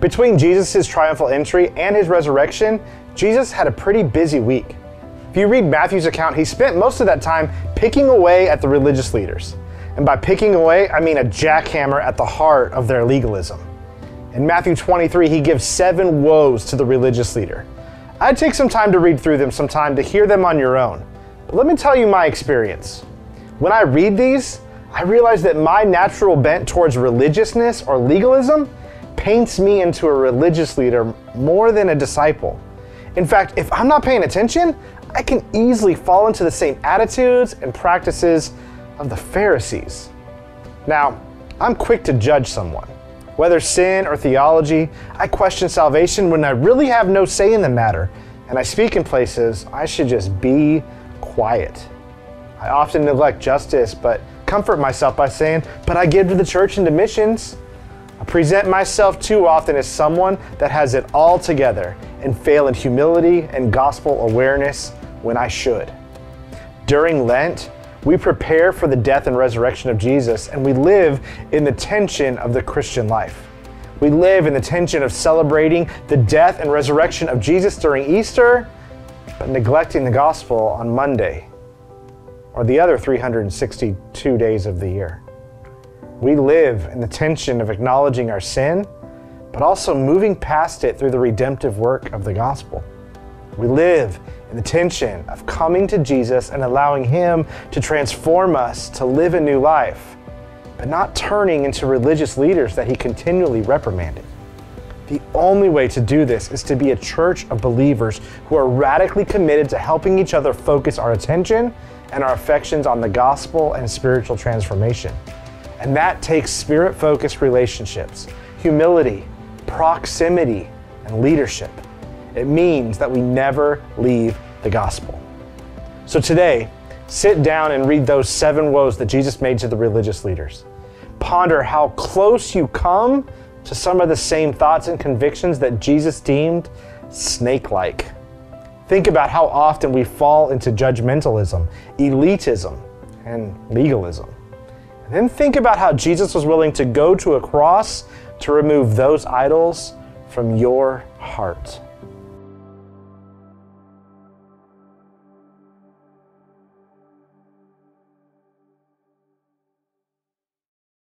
Between Jesus' triumphal entry and his resurrection, Jesus had a pretty busy week. If you read Matthew's account, he spent most of that time picking away at the religious leaders. And by picking away, I mean a jackhammer at the heart of their legalism. In Matthew 23, he gives 7 woes to the religious leader. I'd take some time to read through them sometime to hear them on your own. But let me tell you my experience. When I read these, I realize that my natural bent towards religiousness or legalism paints me into a religious leader more than a disciple. In fact, if I'm not paying attention, I can easily fall into the same attitudes and practices of the Pharisees. Now, I'm quick to judge someone. Whether sin or theology, I question salvation when I really have no say in the matter, and I speak in places I should just be quiet. I often neglect justice, but comfort myself by saying, but I give to the church and to missions. I present myself too often as someone that has it all together and fail in humility and gospel awareness when I should. During Lent, we prepare for the death and resurrection of Jesus, and we live in the tension of the Christian life. We live in the tension of celebrating the death and resurrection of Jesus during Easter, but neglecting the gospel on Monday, or the other 362 days of the year. We live in the tension of acknowledging our sin, but also moving past it through the redemptive work of the gospel. We live in the tension of coming to Jesus and allowing Him to transform us to live a new life, but not turning into religious leaders that He continually reprimanded. The only way to do this is to be a church of believers who are radically committed to helping each other focus our attention and our affections on the gospel and spiritual transformation. And that takes spirit-focused relationships, humility, proximity, and leadership. It means that we never leave the gospel. So today, sit down and read those 7 woes that Jesus made to the religious leaders. Ponder how close you come to some of the same thoughts and convictions that Jesus deemed snake-like. Think about how often we fall into judgmentalism, elitism, and legalism. And then think about how Jesus was willing to go to a cross to remove those idols from your heart.